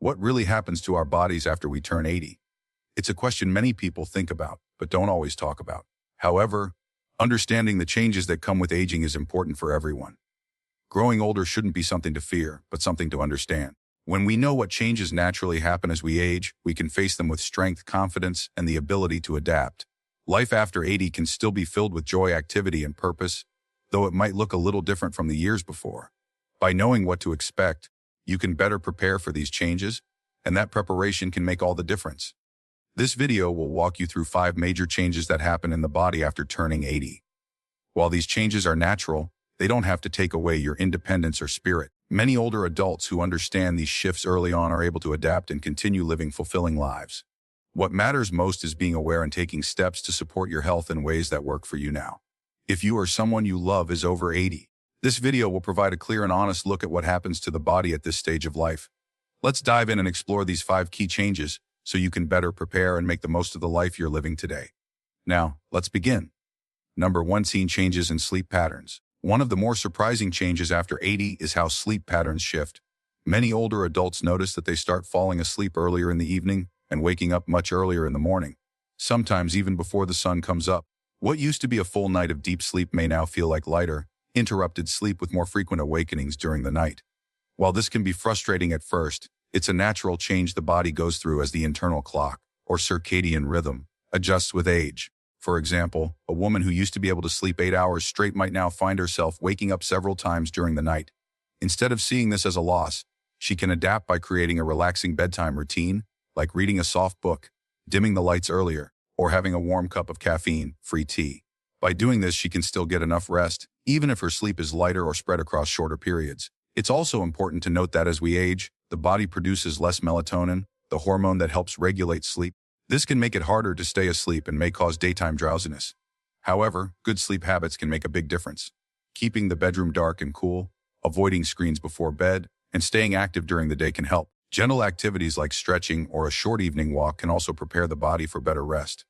What really happens to our bodies after we turn 80? It's a question many people think about, but don't always talk about. However, understanding the changes that come with aging is important for everyone. Growing older shouldn't be something to fear, but something to understand. When we know what changes naturally happen as we age, we can face them with strength, confidence, and the ability to adapt. Life after 80 can still be filled with joy, activity, and purpose, though it might look a little different from the years before. By knowing what to expect, you can better prepare for these changes, and that preparation can make all the difference. This video will walk you through 5 major changes that happen in the body after turning 80. While these changes are natural, they don't have to take away your independence or spirit. Many older adults who understand these shifts early on are able to adapt and continue living fulfilling lives. What matters most is being aware and taking steps to support your health in ways that work for you now. If you or someone you love is over 80, this video will provide a clear and honest look at what happens to the body at this stage of life. Let's dive in and explore these 5 key changes so you can better prepare and make the most of the life you're living today. Now, let's begin. Number 1, seeing changes in sleep patterns. One of the more surprising changes after 80 is how sleep patterns shift. Many older adults notice that they start falling asleep earlier in the evening and waking up much earlier in the morning, sometimes even before the sun comes up. What used to be a full night of deep sleep may now feel like lighter, interrupted sleep with more frequent awakenings during the night. While this can be frustrating at first, it's a natural change the body goes through as the internal clock, or circadian rhythm, adjusts with age. For example, a woman who used to be able to sleep 8 hours straight might now find herself waking up several times during the night. Instead of seeing this as a loss, she can adapt by creating a relaxing bedtime routine, like reading a soft book, dimming the lights earlier, or having a warm cup of caffeine-free tea. By doing this, she can still get enough rest, even if her sleep is lighter or spread across shorter periods. It's also important to note that as we age, the body produces less melatonin, the hormone that helps regulate sleep. This can make it harder to stay asleep and may cause daytime drowsiness. However, good sleep habits can make a big difference. Keeping the bedroom dark and cool, avoiding screens before bed, and staying active during the day can help. Gentle activities like stretching or a short evening walk can also prepare the body for better rest.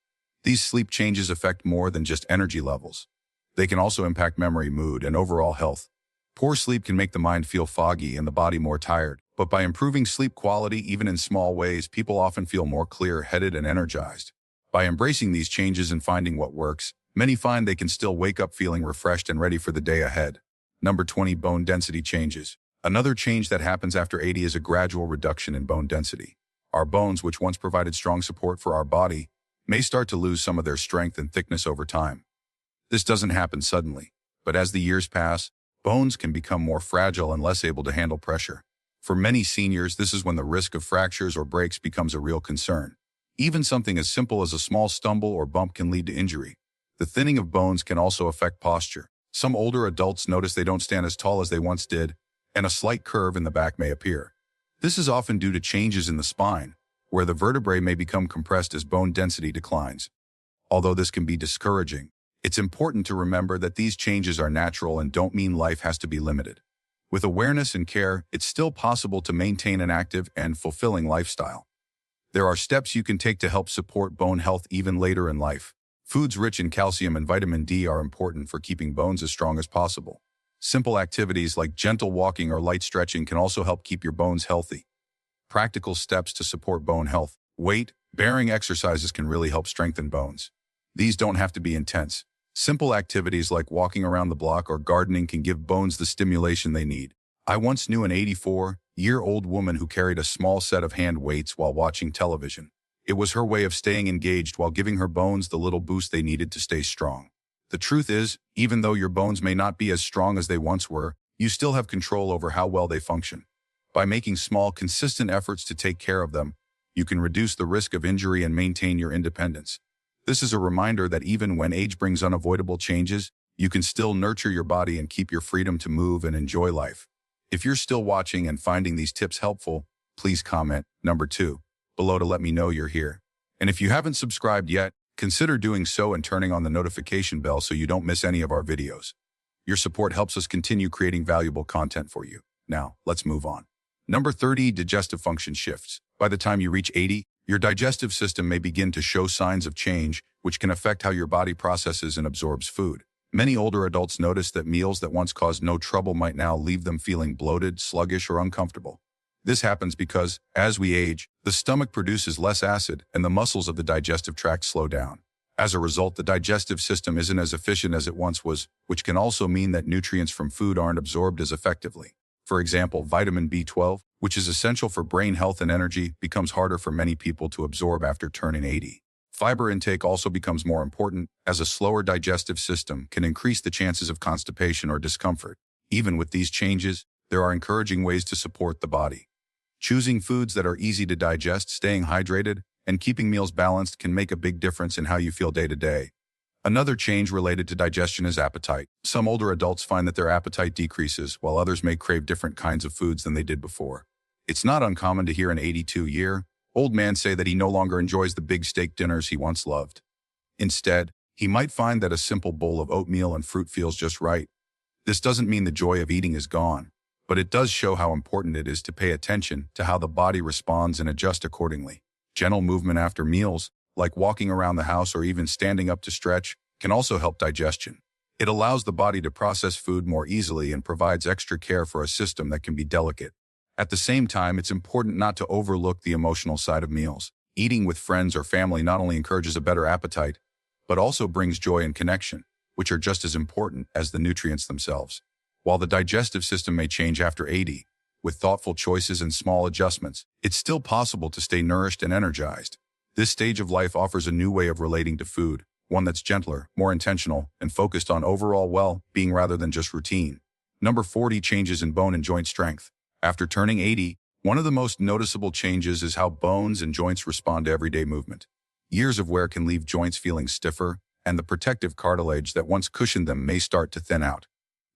These sleep changes affect more than just energy levels. They can also impact memory, mood, and overall health. Poor sleep can make the mind feel foggy and the body more tired, but by improving sleep quality even in small ways, people often feel more clear-headed and energized. By embracing these changes and finding what works, many find they can still wake up feeling refreshed and ready for the day ahead. Number 20, bone density changes. Another change that happens after 80 is a gradual reduction in bone density. Our bones, which once provided strong support for our body, may start to lose some of their strength and thickness over time. This doesn't happen suddenly, but as the years pass, bones can become more fragile and less able to handle pressure. For many seniors, this is when the risk of fractures or breaks becomes a real concern. Even something as simple as a small stumble or bump can lead to injury. The thinning of bones can also affect posture. Some older adults notice they don't stand as tall as they once did, and a slight curve in the back may appear. This is often due to changes in the spine, where the vertebrae may become compressed as bone density declines. Although this can be discouraging, it's important to remember that these changes are natural and don't mean life has to be limited. With awareness and care, it's still possible to maintain an active and fulfilling lifestyle. There are steps you can take to help support bone health even later in life. Foods rich in calcium and vitamin D are important for keeping bones as strong as possible. Simple activities like gentle walking or light stretching can also help keep your bones healthy. Practical steps to support bone health. Weight-bearing exercises can really help strengthen bones. These don't have to be intense. Simple activities like walking around the block or gardening can give bones the stimulation they need. I once knew an 84-year-old woman who carried a small set of hand weights while watching television. It was her way of staying engaged while giving her bones the little boost they needed to stay strong. The truth is, even though your bones may not be as strong as they once were, you still have control over how well they function. By making small, consistent efforts to take care of them, you can reduce the risk of injury and maintain your independence. This is a reminder that even when age brings unavoidable changes, you can still nurture your body and keep your freedom to move and enjoy life. If you're still watching and finding these tips helpful, please comment number 2 below to let me know you're here. And if you haven't subscribed yet, consider doing so and turning on the notification bell so you don't miss any of our videos. Your support helps us continue creating valuable content for you. Now, let's move on. Number 30, digestive function shifts. By the time you reach 80, your digestive system may begin to show signs of change, which can affect how your body processes and absorbs food. Many older adults notice that meals that once caused no trouble might now leave them feeling bloated, sluggish, or uncomfortable. This happens because, as we age, the stomach produces less acid and the muscles of the digestive tract slow down. As a result, the digestive system isn't as efficient as it once was, which can also mean that nutrients from food aren't absorbed as effectively. For example, vitamin B12, which is essential for brain health and energy, becomes harder for many people to absorb after turning 80. Fiber intake also becomes more important, as a slower digestive system can increase the chances of constipation or discomfort. Even with these changes, there are encouraging ways to support the body. Choosing foods that are easy to digest, staying hydrated, and keeping meals balanced can make a big difference in how you feel day to day. Another change related to digestion is appetite. Some older adults find that their appetite decreases, while others may crave different kinds of foods than they did before. It's not uncommon to hear an 82-year-old man say that he no longer enjoys the big steak dinners he once loved. Instead, he might find that a simple bowl of oatmeal and fruit feels just right. This doesn't mean the joy of eating is gone, but it does show how important it is to pay attention to how the body responds and adjust accordingly. Gentle movement after meals, like walking around the house or even standing up to stretch, can also help digestion. It allows the body to process food more easily and provides extra care for a system that can be delicate. At the same time, it's important not to overlook the emotional side of meals. Eating with friends or family not only encourages a better appetite, but also brings joy and connection, which are just as important as the nutrients themselves. While the digestive system may change after 80, with thoughtful choices and small adjustments, it's still possible to stay nourished and energized. This stage of life offers a new way of relating to food, one that's gentler, more intentional, and focused on overall well-being rather than just routine. Number 40, changes in bone and joint strength. After turning 80, one of the most noticeable changes is how bones and joints respond to everyday movement. Years of wear can leave joints feeling stiffer, and the protective cartilage that once cushioned them may start to thin out.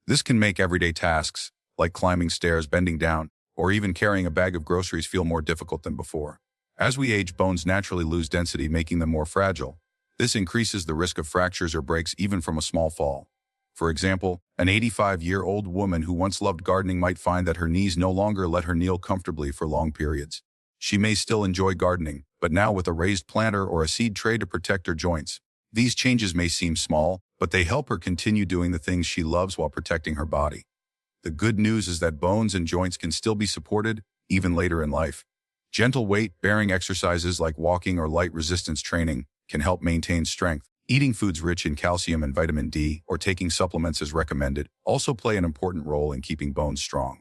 This can make everyday tasks, like climbing stairs, bending down, or even carrying a bag of groceries feel more difficult than before. As we age, bones naturally lose density, making them more fragile. This increases the risk of fractures or breaks even from a small fall. For example, an 85-year-old woman who once loved gardening might find that her knees no longer let her kneel comfortably for long periods. She may still enjoy gardening, but now with a raised planter or a seed tray to protect her joints. These changes may seem small, but they help her continue doing the things she loves while protecting her body. The good news is that bones and joints can still be supported, even later in life. Gentle weight-bearing exercises like walking or light resistance training can help maintain strength. Eating foods rich in calcium and vitamin D or taking supplements as recommended also play an important role in keeping bones strong.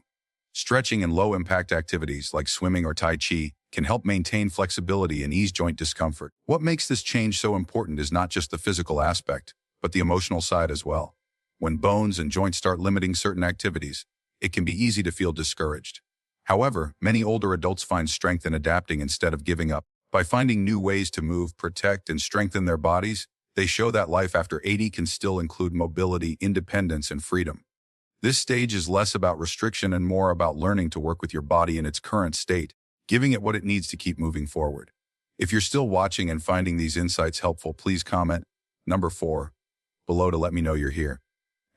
Stretching and low-impact activities like swimming or Tai Chi can help maintain flexibility and ease joint discomfort. What makes this change so important is not just the physical aspect, but the emotional side as well. When bones and joints start limiting certain activities, it can be easy to feel discouraged. However, many older adults find strength in adapting instead of giving up. By finding new ways to move, protect, and strengthen their bodies, they show that life after 80 can still include mobility, independence, and freedom. This stage is less about restriction and more about learning to work with your body in its current state, giving it what it needs to keep moving forward. If you're still watching and finding these insights helpful, please comment number 4 below to let me know you're here.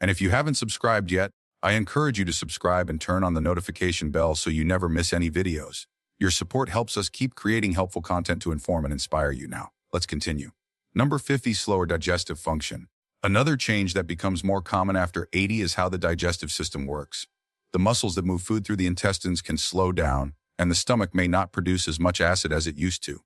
And if you haven't subscribed yet, I encourage you to subscribe and turn on the notification bell so you never miss any videos. Your support helps us keep creating helpful content to inform and inspire you. Now, let's continue. Number 50, slower digestive function. Another change that becomes more common after 80 is how the digestive system works. The muscles that move food through the intestines can slow down, and the stomach may not produce as much acid as it used to.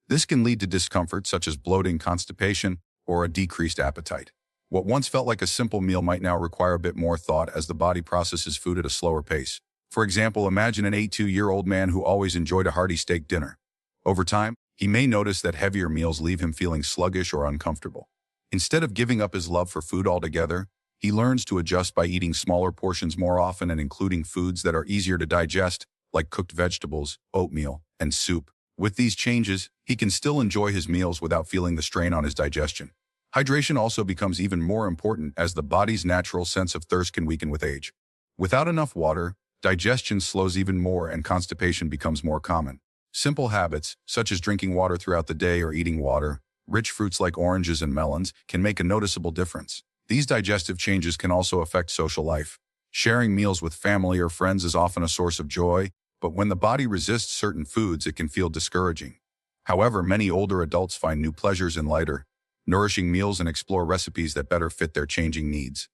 This can lead to discomfort such as bloating, constipation, or a decreased appetite. What once felt like a simple meal might now require a bit more thought as the body processes food at a slower pace. For example, imagine an 82-year-old man who always enjoyed a hearty steak dinner. Over time, he may notice that heavier meals leave him feeling sluggish or uncomfortable. Instead of giving up his love for food altogether, he learns to adjust by eating smaller portions more often and including foods that are easier to digest, like cooked vegetables, oatmeal, and soup. With these changes, he can still enjoy his meals without feeling the strain on his digestion. Hydration also becomes even more important as the body's natural sense of thirst can weaken with age. Without enough water, digestion slows even more and constipation becomes more common. Simple habits, such as drinking water throughout the day or eating water-rich fruits like oranges and melons, can make a noticeable difference. These digestive changes can also affect social life. Sharing meals with family or friends is often a source of joy, but when the body resists certain foods, it can feel discouraging. However, many older adults find new pleasures in lighter, nourishing meals and explore recipes that better fit their changing needs.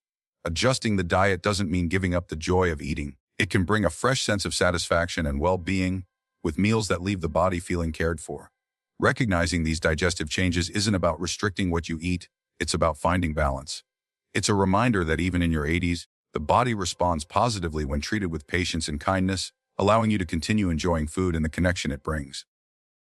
Adjusting the diet doesn't mean giving up the joy of eating. It can bring a fresh sense of satisfaction and well-being, with meals that leave the body feeling cared for. Recognizing these digestive changes isn't about restricting what you eat, it's about finding balance. It's a reminder that even in your 80s, the body responds positively when treated with patience and kindness, allowing you to continue enjoying food and the connection it brings.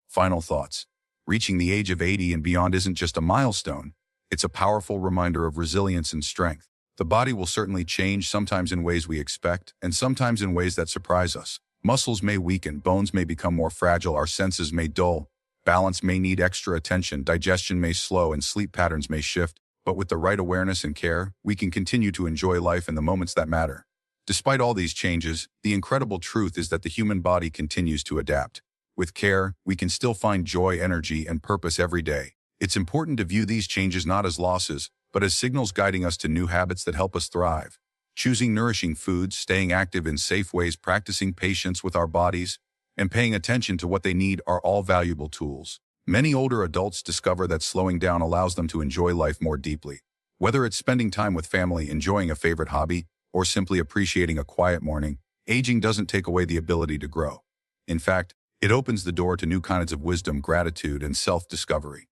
Final thoughts. Reaching the age of 80 and beyond isn't just a milestone, it's a powerful reminder of resilience and strength. The body will certainly change, sometimes in ways we expect, and sometimes in ways that surprise us. Muscles may weaken, bones may become more fragile, our senses may dull, balance may need extra attention, digestion may slow, and sleep patterns may shift. But with the right awareness and care, we can continue to enjoy life in the moments that matter. Despite all these changes, the incredible truth is that the human body continues to adapt. With care, we can still find joy, energy, and purpose every day. It's important to view these changes not as losses, but as signals guiding us to new habits that help us thrive. Choosing nourishing foods, staying active in safe ways, practicing patience with our bodies, and paying attention to what they need are all valuable tools. Many older adults discover that slowing down allows them to enjoy life more deeply. Whether it's spending time with family, enjoying a favorite hobby, or simply appreciating a quiet morning, aging doesn't take away the ability to grow. In fact, it opens the door to new kinds of wisdom, gratitude, and self-discovery.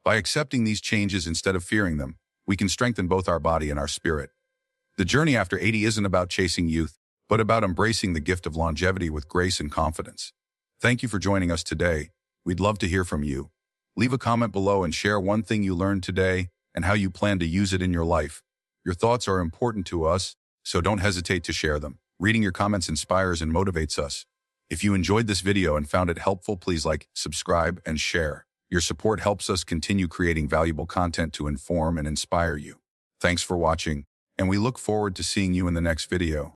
By accepting these changes instead of fearing them, we can strengthen both our body and our spirit. The journey after 80 isn't about chasing youth, but about embracing the gift of longevity with grace and confidence. Thank you for joining us today. We'd love to hear from you. Leave a comment below and share one thing you learned today and how you plan to use it in your life. Your thoughts are important to us, so don't hesitate to share them. Reading your comments inspires and motivates us. If you enjoyed this video and found it helpful, please like, subscribe, and share. Your support helps us continue creating valuable content to inform and inspire you. Thanks for watching, and we look forward to seeing you in the next video.